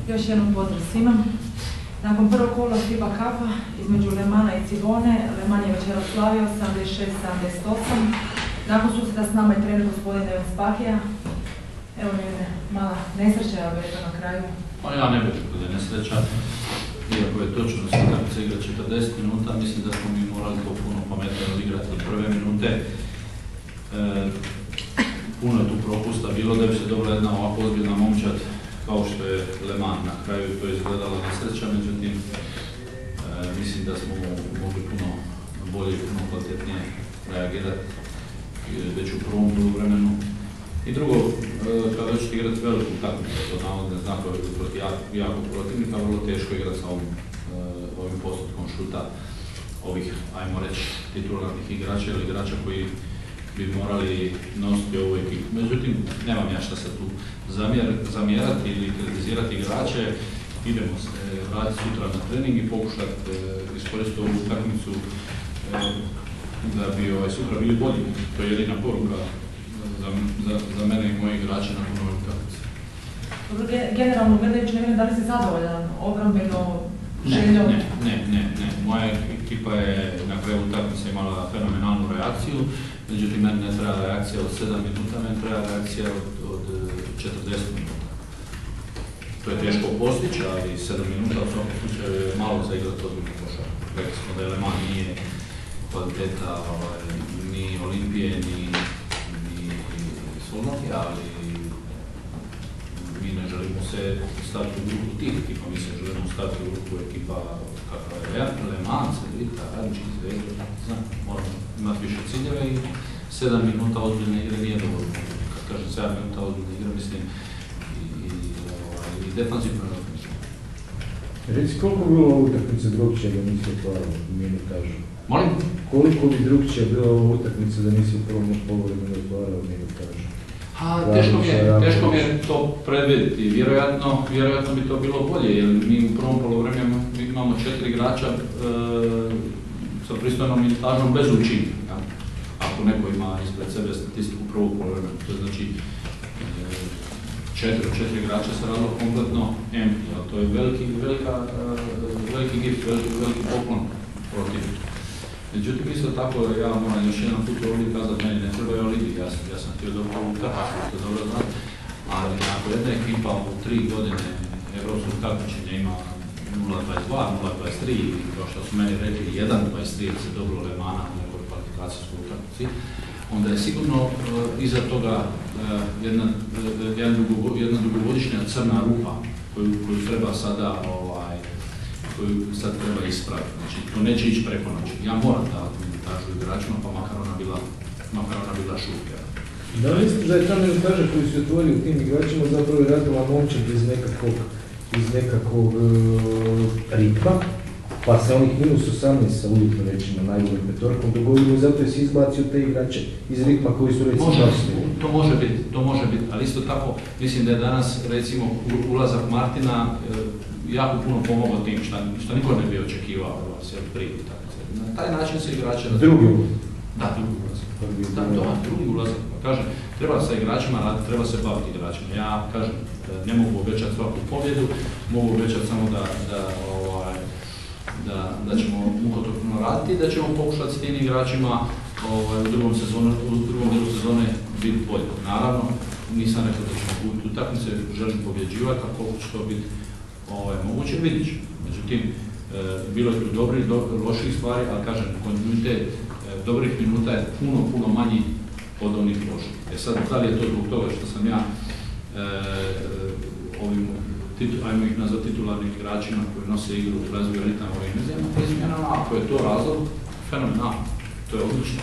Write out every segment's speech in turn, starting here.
Još jednom pozdrav svima. Nakon prvog kola FIBA Cupa između Lemana i Cibone, Leman je večera slavio 76-78. Nakon susreta s nama je trener gospodin Neven Spahija. Evo mi je mala nesreća, ja bih rekao na kraju. Pa ja ne bih rekao da je nesreća, iako je točno da se utakmica igra 40 minuta, mislim da smo mi morali to puno pametno odigrati od prve minute. Puno je tu propusta bilo da bi se dobila jedna ovako ozbiljna momčad kao što je Leman. Na kraju to je izgledala nesreća, međutim mislim da smo mogli puno bolje i puno kvalitetnije reagirati već u prvom poluvremenu. I drugo, kada ćete igrati veliku utakmicu, to navodne znakove protiv jakog protivnika, vrlo teško igrati sa ovim postotkom šuta ovih, ajmo reći, titularnih igrača ili igrača koji bi morali nositi ovu ekipu. Međutim, nemam ja šta se tu zamjerati ili kritizirati igrače. Idemo se vratiti sutra na trening i pokušati iskoristiti ovu utakmicu da bi sutra bili bolji. To je jedina poruka za mene i moje igrače nakon ove utakmice. Generalno gledajući, ne vidim da li si zadovoljan obrambeno željom? Ne. Moja ekipa je na kraju utakmice imala fenomenalnu reakciju, međutim meni ne treba reakcija od 7 minuta, meni treba reakcija od 40 minuta. To je teško postići, ali 7 minuta u svakom slučaju je malo za igrati ozbiljnu košarku. Rekli smo da Leman nije kvaliteta ni Olimpije, ni Solnake, ali mi ne želimo se staviti u grupu tih ekipa, mi se želimo staviti u grupu ekipa kakva je Leman, Cedevita, Radnički, Zvezda, moramo imati više ciljeve i 7 minuta ozbiljne igre nije dovoljno. Kad kažem 7 minuta ozbiljne igre, mislim i defanzivno i ofenzivno. Reci, koliko bi bilo ovo utakmica drugčija da nisi otvarao u minutažu? Molim? Koliko bi drugčija bila ovo utakmica da nisi u prvom poluvremenu otvarao u minutažu? Teško mi je to predvidjeti. Vjerojatno bi to bilo bolje, jer mi u prvom poluvremenu imamo 4 igrača sa pristojnom minutažom bez učinka. Ako neko ima ispred sebe statistiku prvog poluvremena, to znači 4 igrača se radilo kompletno empty, ali to je veliki gift, veliki poklon protiv. Međutim, isto tako, ja moram još jedan put ovdje kazati, meni ne treba alibi, ja sam htio dobro utakmicu, to dobro znati, ali ako jedna ekipa u 3 godine evropskog takmičenja ima 0.22, 0.23 ili kao što su meni rekli 1.23 jer se dobro Lemana u nekoj kvalifikacijskoj utakmici, onda je sigurno iza toga jedna dugogodišnja crna rupa koju treba sada koju sad treba ispraviti. Znači, to neće ići preko noći. Ja moram davati minutažu igračima, pa makar ona bila šutija. Da li misliš da je ta minutaža koju se otvori u tim igračima zapravo je radila momčad iz nekakvog ritma, pa se onih minus 18 sa uvjetno rećima najboljim petorkom dogodilo i zato je si izbacio te igrače iz ritma koji su recimo nosili. To može biti, ali isto tako mislim da je danas recimo ulazak Martina jako puno pomogao tim što niko ne bi očekivao prije utakmice. Na taj način se igrače drugi ulazak. Da, drugi ulazak. Kažem, treba sa igračima raditi, treba se baviti igračima. Ja kažem, ne mogu obećati svaku pobjedu, mogu obećati samo da ćemo mukotrpno raditi i da ćemo pokušati s tim igračima u drugom delu sezone biti bolji. Naravno, nisam rekao da ćemo gubiti utakmice, želim pobjeđivati, a koliko će to biti moguće, vidit ću. Međutim, bilo je tu dobrih i loših stvari, ali kažem, kontinuitet dobrih minuta je puno manji od onih loših. Sad, da li je to zbog toga što sam ja ovim, ajmo ih nazvati titularnim igračima koji nose igru u razvoju ritam ovim izmjenama, ako je to razlog, fenomenalno, to je odlično.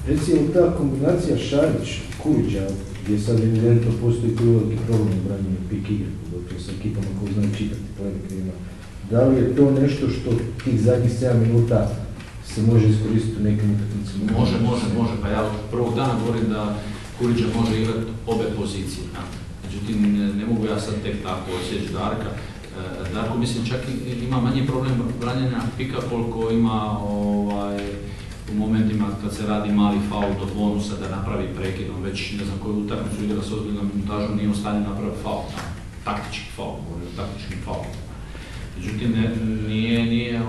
Recimo, ta kombinacija Šarić-Kurića, gdje sad evidentno postoji tu veliki problem u branjenju pik igre, pogotovo sa ekipama koji znaju čitati playmakerima. Da li je to nešto što tih zadnjih 7 minuta se može iskoristiti u nekim utakmicama? Može. Pa ja od prvog dana govorim da Kurića može igrati obe pozicije. Međutim, ne mogu ja sad tek tako osjeći Darka. Darko, mislim, čak ima manji problem branjenja pika koliko ima u momentima kad se radi mali faul do bonusa da napravi prekid, on već ne znam koju utakmicu igra s ozbiljnom minutažom nije u stanju napraviti faul. taktički faul, govorim o taktičkim faulom. Međutim, nije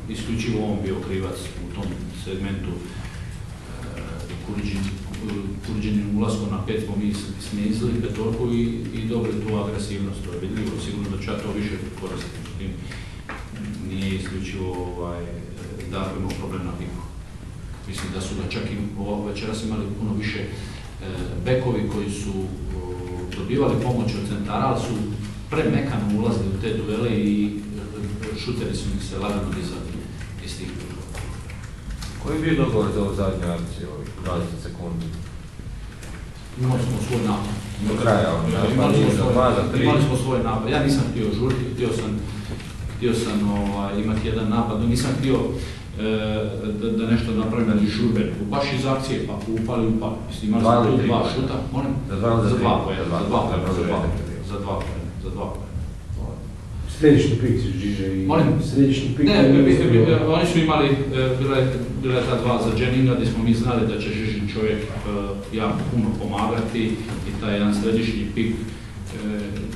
isključivo on bio krivac u tom segmentu. Kurđenim ulaskom na 5 smo mi snizili petorku i dobili tu agresivnost, to je vidljivo, sigurno da će to više koristiti. Međutim, nije isključivo da imamo problem na piku. Mislim da su ga čak i večeras imali puno više bekovi koji su dobivali pomoć od centara, ali su premekano ulazili u te duele i šuteri su mi se lagano dizali iz tih duela. Koji je bio dogovor za ovu zadnju akciju, 20 sekundi? Imali smo svoj napad. Do kraja, imali smo svoj napad. Ja nisam htio žuriti, htio sam imati jedan napad, no nisam htio da nešto napravim na žurbe. Baš iz akcije, pa upali. Imali smo tu 2 šuta, molim? Za 2 pojena. Središnji pik se Žiže i središnji pik... Oni su imali, bila je ta 2 za Jenninga gdje smo mi znali da će Žižin čovjek jako puno pomagati i taj jedan središnji pik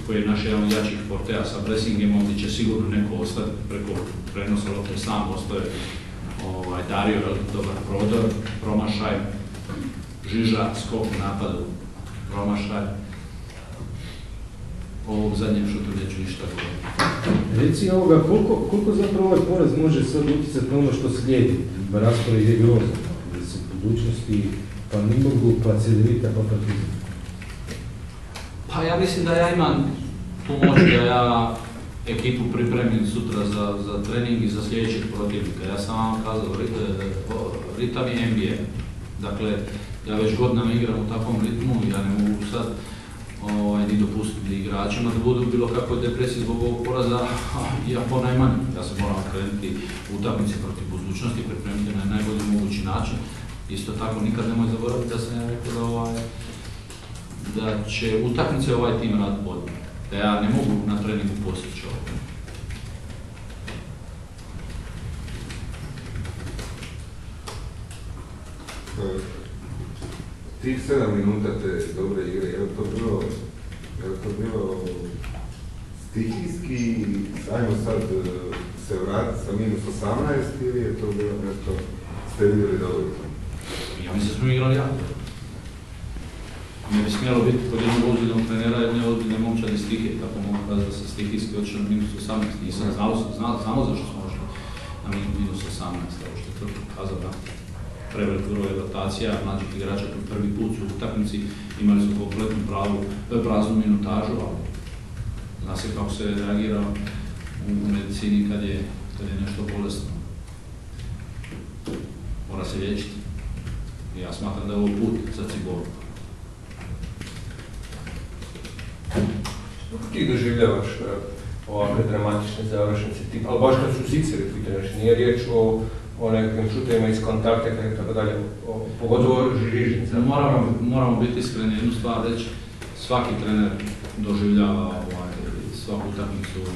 koji je naš jedan jačih porteja sa Blessingem, ovdje će sigurno neko ostati preko prenosa lopte, sam ostaje Dario, dobar prodor, promašaj, Žiža, skok u napadu, promašaj. Ovog zadnjem šutu neću ništa govoriti. Reci ovoga, koliko zapravo ovaj poraz može sad utjecati na ono što slijedi? Raspored je grozan, da se u budućnosti pa Nimburgu, pa Cedevita, pa Partizan. Pa ja mislim da ja imam tu moć da ja ekipu pripremim sutra za trening i za sljedećeg protivnika. Ja sam vam kazao, ritam je NBA. Dakle, ja već godinama igram u takvom ritmu i ja ne mogu sad ni dopustiti igračima da budu bilo kakve depresije zbog ovog poraza, ja ponajmanje. Ja se moram krenuti u utakmici protiv budućnosti, pripremiti na najbolji mogući način. Isto tako, nikad nemoj zaboraviti da sam ja rekao da će utakmice ovaj tim rad bolje. Da ja ne mogu na treningu postići ovo. Tih 7 minuta te dobre igre, je li to bilo stihijski, ajmo sad se vratiti sa minus 18 ili je to bilo nešto ste vidjeli dobro? Ja mislim da smo igrali jako. Ne bi smjelo biti kod jednog ozbiljnog trenera jedne ozbiljne momčadi stihije, tako mogu kazati da se stihijski odšao na minus 18. Nisam znamo zašto smo ošli na minus 18, ovo što je to kazao da prevelik broj rotacija, mlađih igrača koji prvi put su u utakmici, imali su kompletnu praznu minutažu, ali zna se kako se reagira u medicini kad je nešto bolesno. Mora se liječiti. Ja smatram da je ovo put za Ciboru. Kako ti doživljavaš ovakve dramatične završnice, ali baš kad su siceri pitanje, nije riječ o nekim šutovima iz kontakta i tako dalje, pogotovo Žižnica. Moramo biti iskreni, jednu stvar reći, svaki trener doživljava svaku utakmicu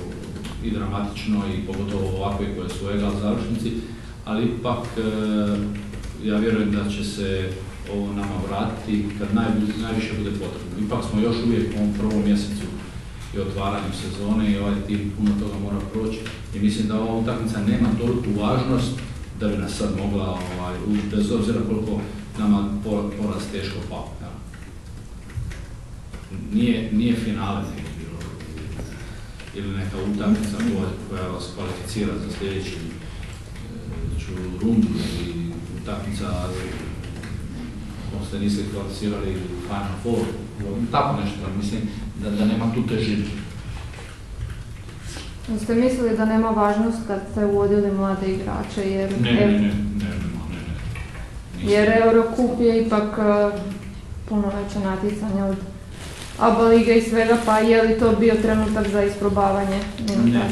i dramatično i pogotovo ovakve koje su egal završnici, ali ipak ja vjerujem da će se ovo nama vratiti kad najviše bude potrebno. Ipak smo još uvijek u ovom prvom mjesecu i otvaranju sezone i ovaj tim puno toga mora proći i mislim da ova utakmica nema toliku važnost da bi nas sad mogla, bez obzira koliko nama poraz teško pao. Ja. Nije finale bilo, ili neka utakmica koja vas kvalificira za sljedeću rundu ili utakmica ko ste niste kvalificirali u Final Four, tako nešto, mislim da nema tu težinu. Ste mislili da nema važnost kad ste uvodili mlade igrače, jer... Ne. Jer Eurocup je ipak puno veće natjecanje od ABA lige i svega, pa je li to bio trenutak za isprobavanje? Ne.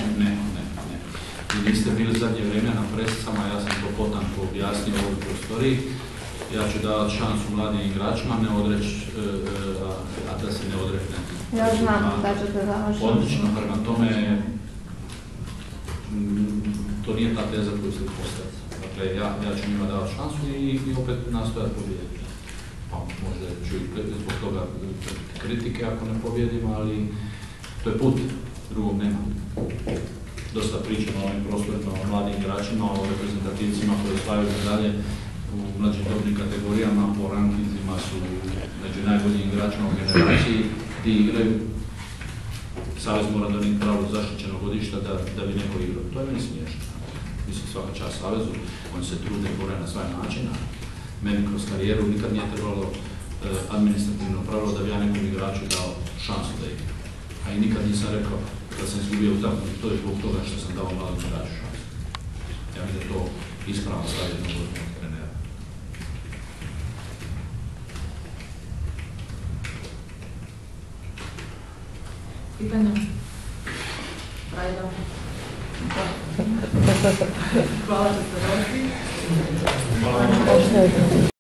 Vi niste bili zadnje vrijeme na presicama, ja sam to potanko objasnio u ovoj prostoriji. Ja ću davati šansu mladim igračima, ne odreći, a da se ne odrekne. Ja znam da ćete davati šansu. Odlično, prema tome, to nije ta teza koju ste postaviti. Dakle, ja ću njima davati šansu i opet nastojati pobijediti. Pa možda ću i zbog toga kritike ako ne pobijedimo, ali To je put, drugog nema. Dosta pričamo o ovim prostorima, o mladim igračima, o reprezentativcima koji osvajaju medalje u mlađim dobnim kategorijama, po rankingima su među najboljim igračima u generaciji, ti igraju. Savez mora donijeti pravo zaštićenog godišta da bi neko igrao. To je meni smiješno. Mislim, svaka čast Savezu, oni se trude i bore na svoj način. Meni kroz karijeru nikad nije trebalo administrativno pravilo da bi ja nekom igraču dao šansu da igra. A i nikad nisam rekao da sam izgubio utakmicu, to je zbog toga što sam dao mladom igraču šansu. Ja mislim da je to ispravno stav jednog ozbiljnog trenera. Pitanja? Rajda? Hvala što ste došli. Hvala.